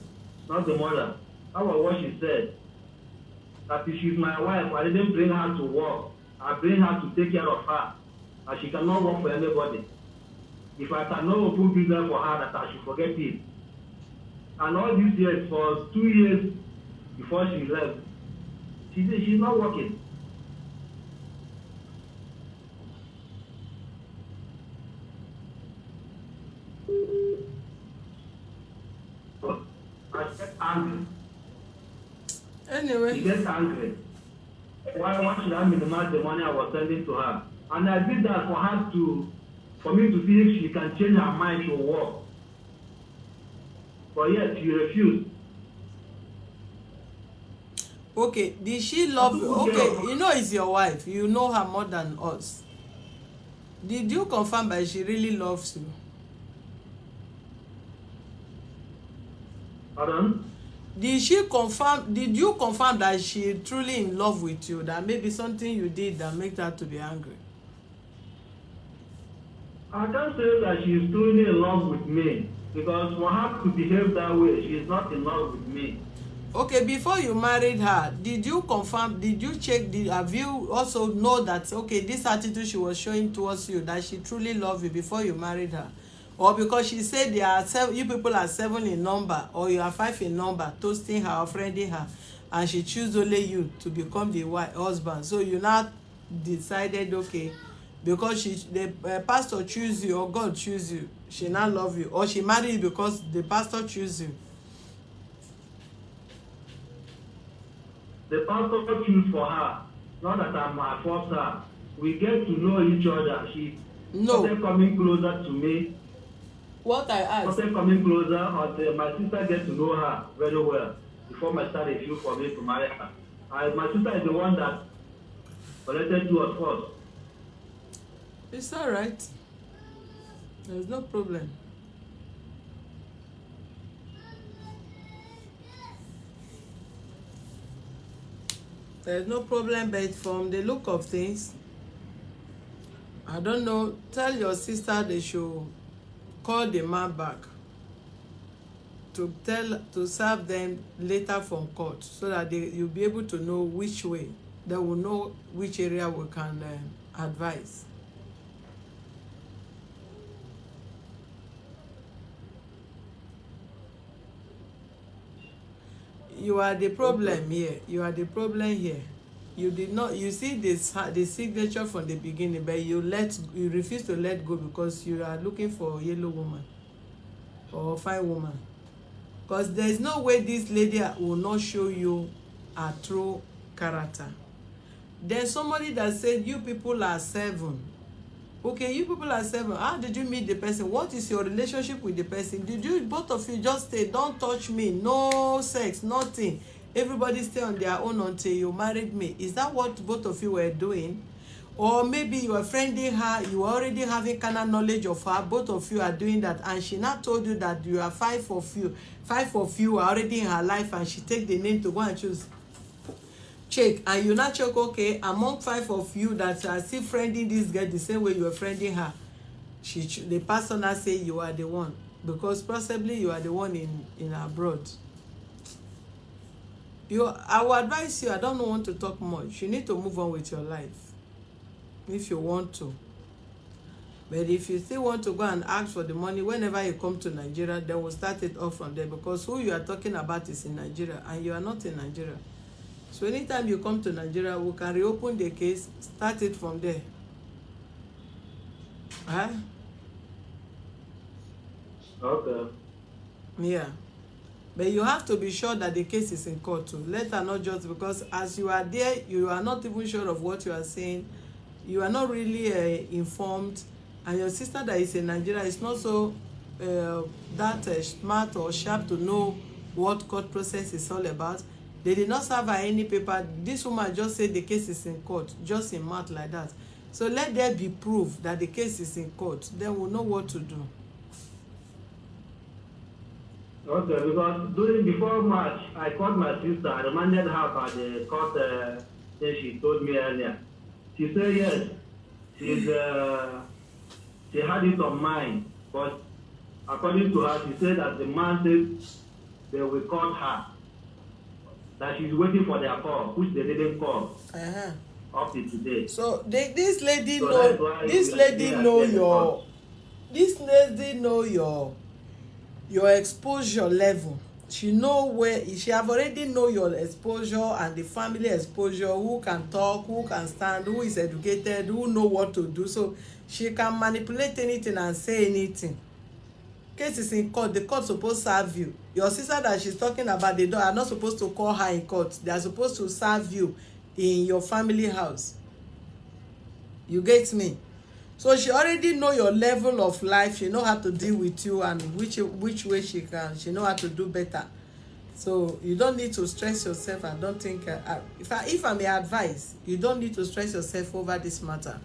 not the mother. That was what she said. That if she's my wife, I didn't bring her to work. I bring her to take care of her. And she cannot work for anybody. If I cannot open business for her, that I should forget it. And all these years, for 2 years before she left, she's not working. I get angry. Anyway. She gets angry. Why should I minimize the money I was sending to her? And I did that for me to see if she can change her mind to work. But yet she refused. Okay, did she love you? Okay, you know it's your wife. You know her more than us. Did you confirm that she really loves you? Pardon? Did you confirm that she truly in love with you? That maybe something you did that made her to be angry? I can't say that she is truly in love with me. Because for her to behave that way, she is not in love with me. Okay, before you married her, did you check, have you also know that, okay, this attitude she was showing towards you, that she truly loved you before you married her? Or because she said there are you people are 7 in number, or you are 5 in number, toasting her or friending her, and she choose only you to become the husband. So you now decided, okay, because the pastor choose you or God choose you, she now love you, or she married you because the pastor choose you. The pastor choose for her, not that I force her. We get to know each other. She started coming closer to me. What I asked? Started coming closer until my sister get to know her very well before my sister refused for me to marry her. My sister is the one that collected to us first. It's all right. There's no problem. There's no problem, but from the look of things, I don't know, tell your sister they should call the man back to serve them later from court, so that you'll be able to know which way. They will know which area we can advise. You are the problem here. You are the problem here. You did not. You see the signature from the beginning, but you refuse to let go because you are looking for a yellow woman or fine woman. Because there is no way this lady will not show you a true character. There's somebody that said you people are 7. Okay, you people are 7. How did you meet the person? What is your relationship with the person? Did you both of you just stay? Don't touch me. No sex, nothing. Everybody stay on their own until you married me. Is that what both of you were doing? Or maybe you were friending her, you were already having kind of knowledge of her, both of you are doing that, and she now told you that you are 5 of you. 5 of you are already in her life, and she take the name to go and choose. Check, and you not check, okay, among 5 of you that are still friending this girl the same way you were friending her, the person now say you are the one, because possibly you are the one in abroad. I will advise you, I don't want to talk much. You need to move on with your life if you want to. But if you still want to go and ask for the money whenever you come to Nigeria, then we'll start it off from there, because who you are talking about is in Nigeria and you are not in Nigeria. So anytime you come to Nigeria, we can reopen the case, start it from there. Okay. Yeah. But you have to be sure that the case is in court too. Let her not just because as you are there, you are not even sure of what you are saying. You are not really informed. And your sister that is in Nigeria is not so that smart or sharp to know what court process is all about. They did not serve her any paper. This woman just said the case is in court, just in mouth like that. So let there be proof that the case is in court. Then we'll know what to do. Okay, because before March, I called my sister. I reminded her about the court thing she told me earlier. She said yes, she had it on mind, but according to her, she said that the man said they will call her, that she's waiting for their call, which they didn't call up to today. So this lady So know your exposure level. She know where she have already know your exposure and the family exposure, who can talk, who can stand, who is educated, who know what to do. So she can manipulate anything and say anything. Case is in court. The court supposed to serve you. Your sister that she's talking about, they are not supposed to call her in court. They are supposed to serve you in your family house. You get me? So she already know your level of life. She know how to deal with you and which way she know how to do better. So you don't need to stress yourself. I don't think if I may advise, you don't need to stress yourself over this matter.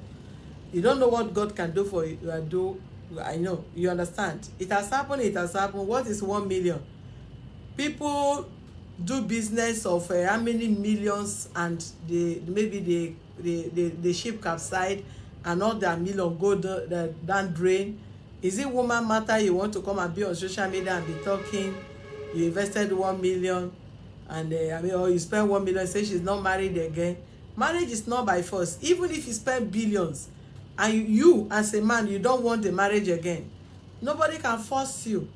You don't know what God can do for you. I know, you understand. It has happened. What is 1 million? People do business of how many millions, and maybe the ship capsized and all their million go down drain. Is it woman matter? You want to come and be on social media and be talking? You invested 1 million and or you spend 1 million, say she's not married again. Marriage is not by force. Even if you spend billions and you as a man, you don't want the marriage again, nobody can force you.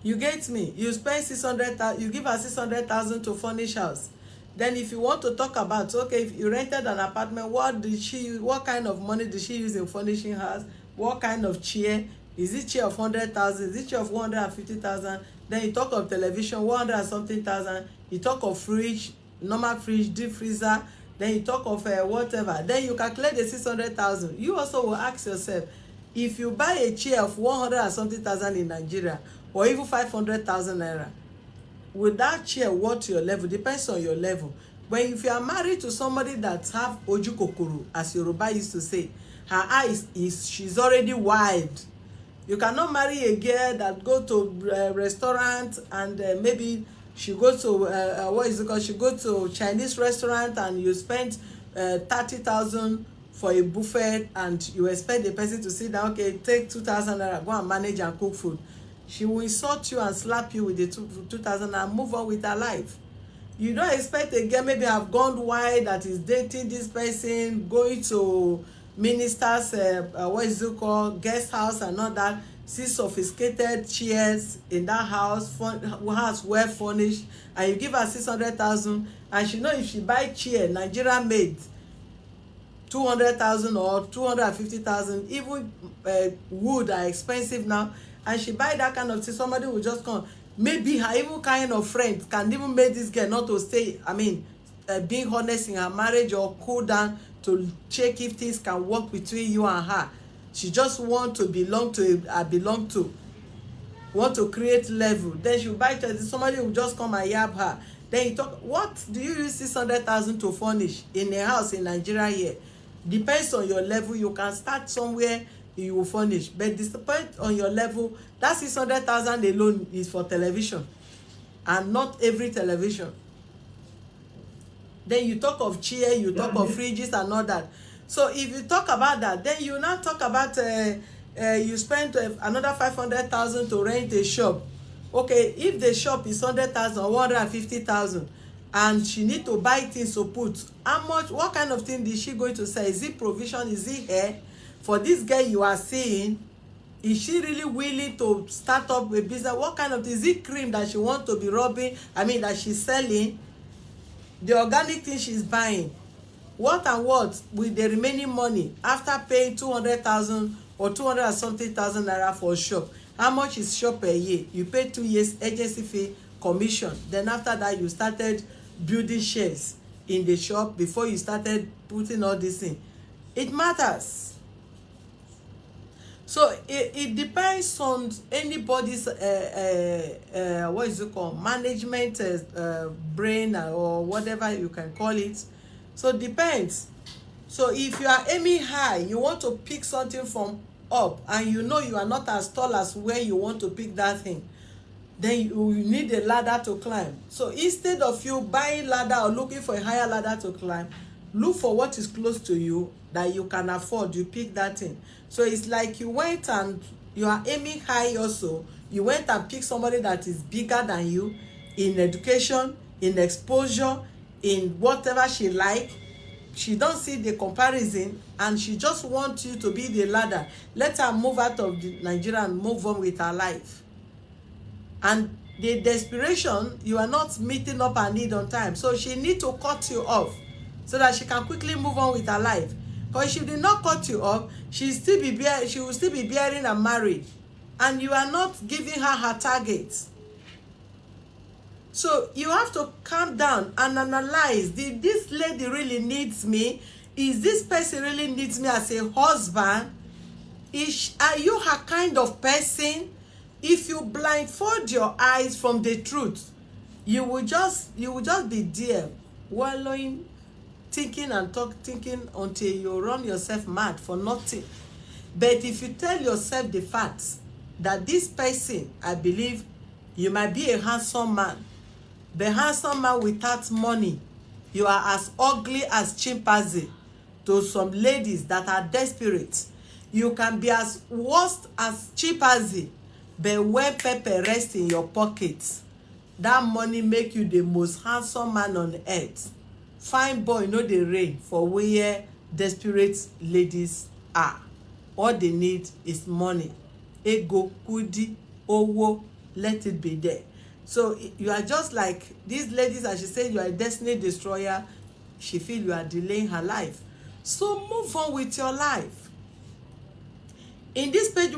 You get me? You spend 600,000, you give her 600,000 to furnish house. Then if you want to talk about, okay, if you rented an apartment, what kind of money did she use in furnishing house? What kind of chair? Is it chair of 100,000? Is it chair of 150,000? Then you talk of television, 100 and something thousand. You talk of fridge, normal fridge, deep freezer. Then you talk of whatever. Then you calculate the 600,000. You also will ask yourself, if you buy a chair of 100 and something thousand in Nigeria, or even 500,000 naira, will that chair worth your level? Depends on your level. But if you are married to somebody that have oju kokoro, as Yoruba used to say, her eyes she's already wide. You cannot marry a girl that go to restaurant and maybe she go to she go to Chinese restaurant and you spend 30,000 for a buffet and you expect the person to sit down, okay, take 2,000 naira, go and manage and cook food. She will insult you and slap you with the 2,000 and move on with her life. You don't expect a girl maybe have gone wide that is dating this person, going to ministers, guest house and all that, see sophisticated chairs in that house well furnished, and you give her 600,000, and she know if she buy chair Nigeria made 200,000 or 250,000, even wood are expensive now, and she buy that kind of thing, somebody will just come. Maybe her even kind of friend can even make this girl not to stay, being honest in her marriage, or cool down to check if things can work between you and her. She just want to belong to want to create level. Then she will buy it. Somebody will just come and yab her. Then you talk, what do you use 600,000 to furnish in a house in Nigeria here? Depends on your level. You can start somewhere, you will furnish, but depends on your level. That 600,000 alone is for television, and not every television. Then you talk of chair, you talk of fridges and all that. So if you talk about that, then you now talk about you spend another 500,000 to rent a shop. Okay, if the shop is 100,000 or 150,000, and she need to buy things to put, how much? What kind of thing is she going to sell? Is it provision? Is it hair? For this girl you are seeing, is she really willing to start up a business? What kind of, is it cream that she want to be rubbing? That she's selling? The organic thing she's buying, what and what with the remaining money after paying 200,000 or 200 and something thousand naira for a shop? How much is shop per year? You pay 2 years agency fee, commission. Then after that, you started building shares in the shop before you started putting all this in. It matters. So it depends on anybody's what is it called, management brain or whatever you can call it. So it depends. So if you are aiming high, you want to pick something from up, and you know you are not as tall as where you want to pick that thing, then you need a ladder to climb. So instead of you buying ladder or looking for a higher ladder to climb, look for what is close to you that you can afford. You pick that thing. So it's like you went and you are aiming high also. You went and picked somebody that is bigger than you in education, in exposure, in whatever she like. She don't see the comparison, and she just wants you to be the ladder. Let her move out of Nigeria and move on with her life. And the desperation, you are not meeting up her need on time. So she need to cut you off so that she can quickly move on with her life. Because if she did not cut you off, she will still be bearing and married. And you are not giving her targets. So you have to calm down and analyze. Did this lady really needs me? Is this person really needs me as a husband? Are you her kind of person? If you blindfold your eyes from the truth, you will just be there wallowing, thinking until you run yourself mad for nothing. But if you tell yourself the facts that this person, I believe you might be a handsome man, the handsome man without money, you are as ugly as chimpanzee to some ladies that are desperate. You can be as worst as chimpanzee, but when pepper rests in your pockets, that money make you the most handsome man on earth. Fine boy no dey reign for where desperate ladies are. All they need is money. Ego, kudi, owo, let it be there. So you are just like these ladies, as she said, you are a destiny destroyer. She feel you are delaying her life. So move on with your life. In this page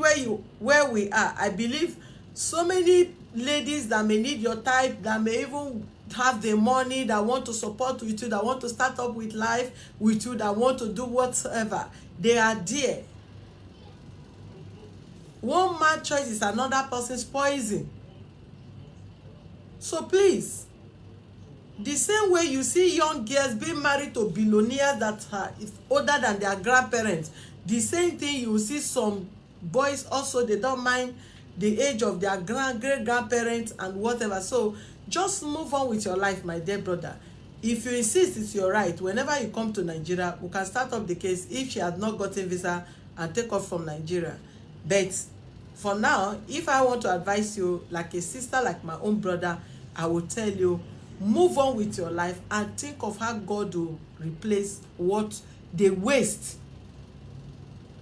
where we are, I believe so many ladies that may need your type, that may even have the money, that want to support with you, that want to start up with life with you, that want to do whatever, they are there. One man's choice is another person's poison. So please, the same way you see young girls being married to billionaires that are older than their grandparents, the same thing you see some boys also, they don't mind the age of their great grandparents and whatever. So just move on with your life, my dear brother. If you insist it's your right, whenever you come to Nigeria, we can start up the case if she had not gotten visa and take off from Nigeria. But for now, if I want to advise you like a sister, like my own brother, I will tell you, move on with your life and think of how God will replace what the waste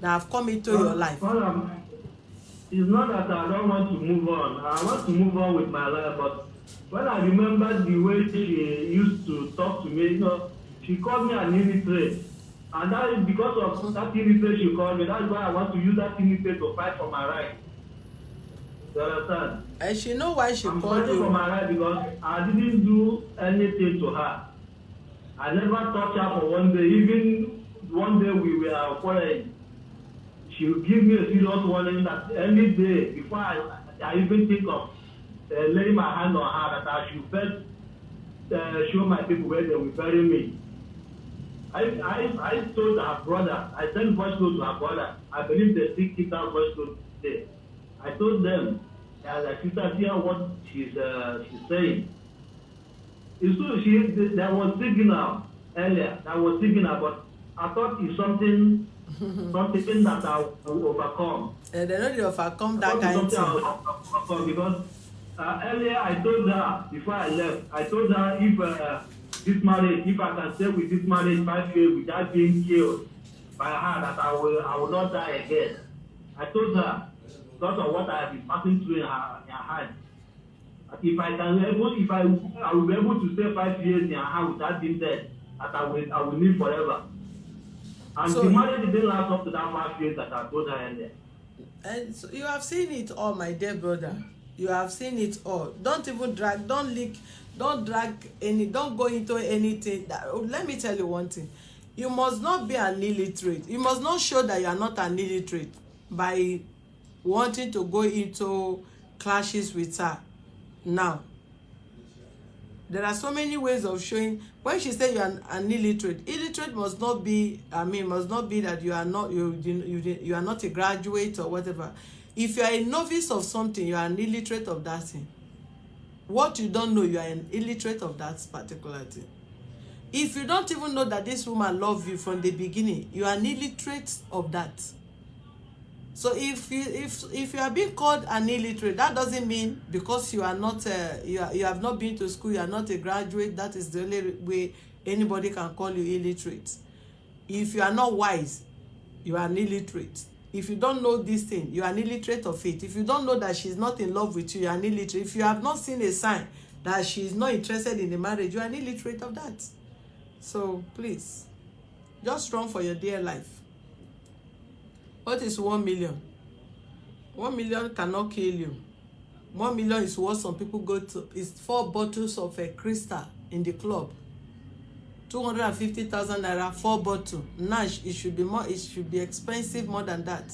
that have come into your life. It's not that I don't want to move on. I want to move on with my life, but when I remember the way she used to talk to me, you know, she called me an illiterate. And that is because of that illiterate she called me. That's why I want to use that illiterate to fight for my right. You understand? And she know why she I'm called fighting you. for my right because I didn't do anything to her. I never touched her for one day. Even one day we were quarreling. She will give me a serious warning that any day before I even think of laying my hand on her, that I should first show my people where they will bury me. I told her brother, I sent voice note to her brother. I believe they still keep that voice note there. I told them, that sister, hear what she's saying. It's true, there was signal earlier, but I thought it's something that I will overcome. They don't overcome that kind of thing. Because earlier I told her, before I left, I told her if this marriage, if I can stay with this marriage 5 years without being killed by her, that I will not die again. I told her, because of what I have been passing through in her heart, if I will be able to stay 5 years in her heart without being dead, that I will live forever. And so, the marriage didn't last up to that 5 years that I told her earlier. And so you have seen it all, my dear brother. You have seen it all. Don't even drag, don't leak, don't drag any, don't go into anything. Let me tell you one thing. You must not be an illiterate. You must not show that you are not an illiterate by wanting to go into clashes with her. Now, there are so many ways of showing. When she said you are an illiterate must not be, must not be that you are not, you are not a graduate or whatever. If you are a novice of something, you are an illiterate of that thing. What you don't know, you are an illiterate of that particular thing. If you don't even know that this woman loves you from the beginning, you are an illiterate of that. So if you are being called an illiterate, that doesn't mean because you are not you have not been to school, you are not a graduate. That is the only way anybody can call you illiterate. If you are not wise, you are an illiterate. If you don't know this thing, you are an illiterate of it. If you don't know that she's not in love with you, you are an illiterate. If you have not seen a sign that she is not interested in the marriage, you are an illiterate of that. So please, just run for your dear life. What is 1 million? 1 million cannot kill you. 1 million is what some people go to. It's 4 bottles of a crystal in the club. 250,000 naira, 4 bottles. Now it should be more. It should be expensive more than that.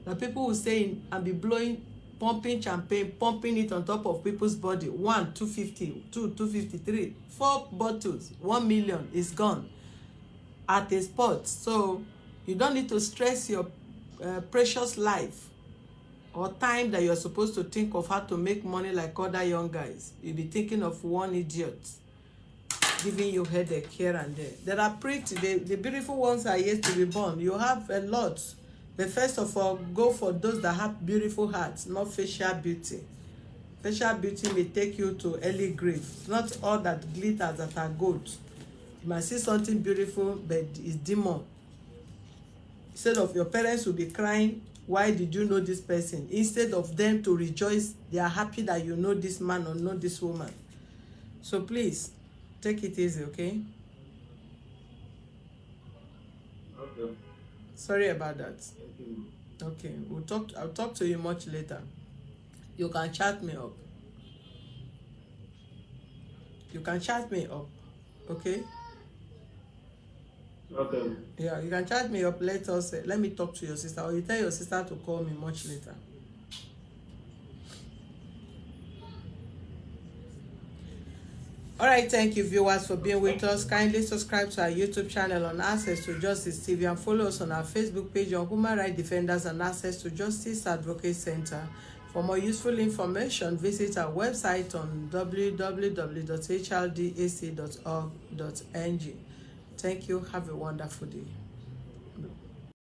The people will say and be blowing, pumping champagne, pumping it on top of people's body. 1, 250, 2, 253, 4 bottles. 1 million is gone at a spot. So you don't need to stress your precious life or time that you're supposed to think of how to make money like other young guys. You'll be thinking of one idiot giving you headache here and there. There are pretty, the beautiful ones are yet to be born. You have a lot. But first of all, go for those that have beautiful hearts, not facial beauty. Facial beauty may take you to early grave. Not all that glitters that are gold. You might see something beautiful, but it's demon. Instead of your parents will be crying, why did you know this person? Instead of them to rejoice, they are happy that you know this man or know this woman. So please, take it easy, okay? Okay. Sorry about that. Okay, I'll talk to you much later. You can chat me up. You can chat me up, okay? Okay. Yeah, you can chat me up. Let me talk to your sister, or you tell your sister to call me much later. All right, thank you viewers for being with us. Kindly subscribe to our YouTube channel on Access to Justice TV and follow us on our Facebook page on Human Rights Defenders and Access to Justice Advocate Center. For more useful information, visit our website on www.hldac.org.ng. Thank you. Have a wonderful day.